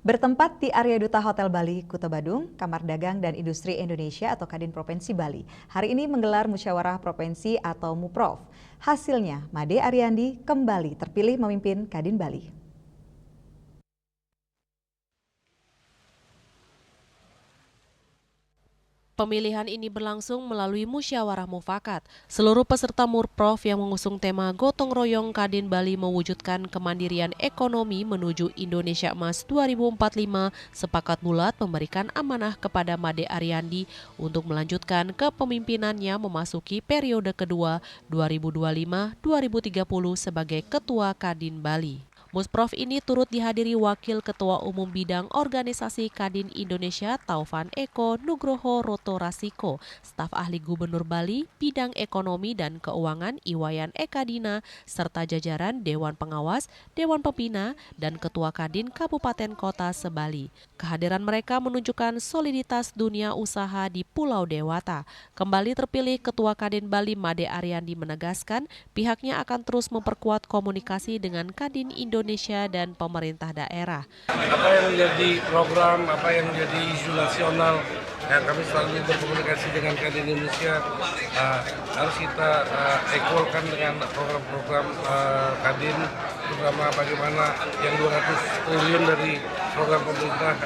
Bertempat di area Duta Hotel Bali, Kuta Badung, Kamar Dagang dan Industri Indonesia atau Kadin Provinsi Bali hari ini menggelar musyawarah provinsi atau Muprov. Hasilnya, Made Ariandi kembali terpilih memimpin Kadin Bali. Pemilihan ini berlangsung melalui musyawarah mufakat. Seluruh peserta Murprov yang mengusung tema Gotong Royong Kadin Bali mewujudkan kemandirian ekonomi menuju Indonesia Emas 2045 sepakat bulat memberikan amanah kepada Made Ariandi untuk melanjutkan kepemimpinannya memasuki periode kedua 2025-2030 sebagai Ketua Kadin Bali. Musprov ini turut dihadiri Wakil Ketua Umum Bidang Organisasi Kadin Indonesia Taufan Eko Nugroho Roto Rasiko, Staf Ahli Gubernur Bali Bidang Ekonomi dan Keuangan Iwayan Ekadina, serta jajaran Dewan Pengawas, Dewan Pembina, dan Ketua Kadin Kabupaten Kota Sebali. Kehadiran mereka menunjukkan soliditas dunia usaha di Pulau Dewata. Kembali terpilih Ketua Kadin Bali Made Ariandi menegaskan pihaknya akan terus memperkuat komunikasi dengan Kadin Indonesia dan pemerintah daerah. Apa yang menjadi program, apa yang menjadi isu nasional, ya kami selalu berkomunikasi dengan Kadin Indonesia, harus kita equalkan dengan program-program Kadin, terutama bagaimana yang 200 triliun dari program pemerintah.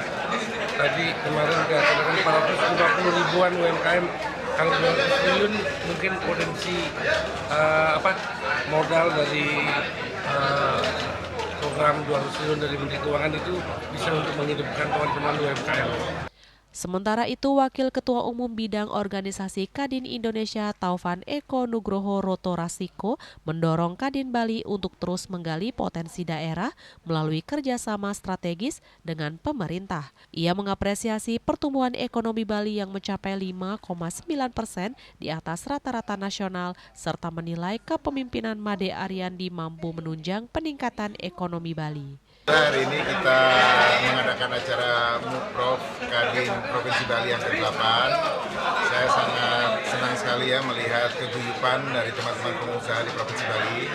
Tadi kemarin dikatakan 450 ribuan UMKM, kalau 200 triliun mungkin potensi modal dari program 200 triliun dari Menteri Keuangan itu bisa untuk menghidupkan teman-teman UMKM. Sementara itu, Wakil Ketua Umum Bidang Organisasi Kadin Indonesia Taufan Eko Nugroho Roto Rasiko mendorong Kadin Bali untuk terus menggali potensi daerah melalui kerjasama strategis dengan pemerintah. Ia mengapresiasi pertumbuhan ekonomi Bali yang mencapai 5,9% di atas rata-rata nasional, serta menilai kepemimpinan Made Ariandi mampu menunjang peningkatan ekonomi Bali. Hari ini kita mengadakan acara Muprov Kadin Provinsi Bali yang ke-8. Saya sangat senang sekali ya melihat keguyupan dari teman-teman pengusaha di Provinsi Bali.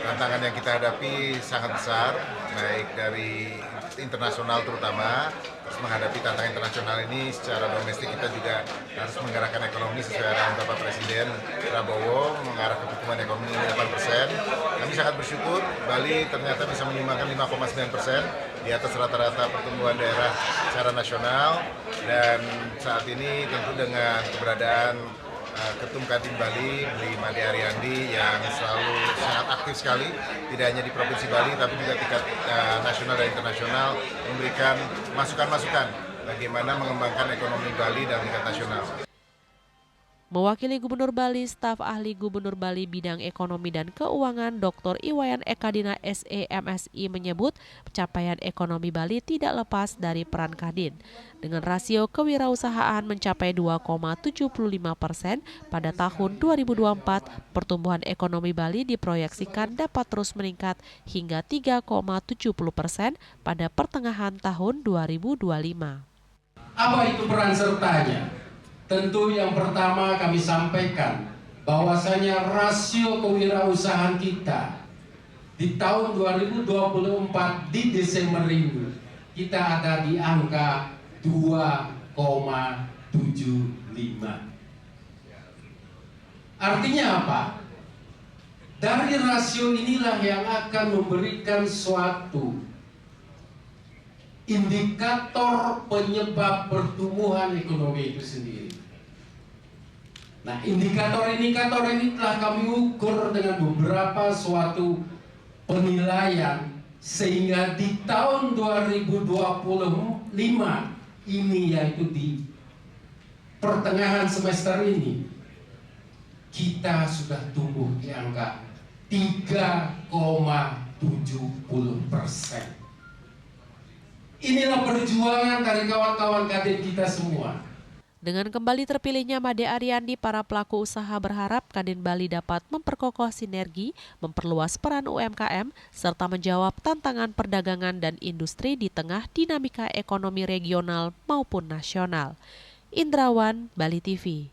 Tantangan yang kita hadapi sangat besar, baik dari internasional terutama. Terus menghadapi tantangan internasional ini secara domestik kita juga harus menggerakkan ekonomi sesuai arahan Bapak Presiden Prabowo mengarah ke pertumbuhan ekonomi 8%. Kami sangat bersyukur Bali ternyata bisa menyumbangkan 5,9% di atas rata-rata pertumbuhan daerah secara nasional, dan saat ini tentu dengan keberadaan Ketum Kadin Bali, Made Ariandi yang selalu sangat aktif sekali, tidak hanya di Provinsi Bali tapi juga tingkat nasional dan internasional, memberikan masukan-masukan bagaimana mengembangkan ekonomi Bali dan tingkat nasional. Mewakili Gubernur Bali, Staf Ahli Gubernur Bali Bidang Ekonomi dan Keuangan Dr. Iwayan Ekadina SEMSI menyebut pencapaian ekonomi Bali tidak lepas dari peran Kadin. Dengan rasio kewirausahaan mencapai 2,75% pada tahun 2024, pertumbuhan ekonomi Bali diproyeksikan dapat terus meningkat hingga 3,70% pada pertengahan tahun 2025. Apa itu peran sertanya? Tentu yang pertama kami sampaikan bahwasanya rasio kewirausahaan kita di tahun 2024 di Desember ini kita ada di angka 2,75. Artinya apa? Dari rasio inilah yang akan memberikan suatu indikator penyebab pertumbuhan ekonomi itu sendiri. Nah, indikator-indikator ini telah kami ukur dengan beberapa suatu penilaian, sehingga di tahun 2025 ini, yaitu di pertengahan semester ini, kita sudah tumbuh di angka 3,70%. Inilah perjuangan dari kawan-kawan Kadin kita semua. Dengan kembali terpilihnya Made Ariandi, para pelaku usaha berharap Kadin Bali dapat memperkokoh sinergi, memperluas peran UMKM, serta menjawab tantangan perdagangan dan industri di tengah dinamika ekonomi regional maupun nasional. Indrawan, Bali TV.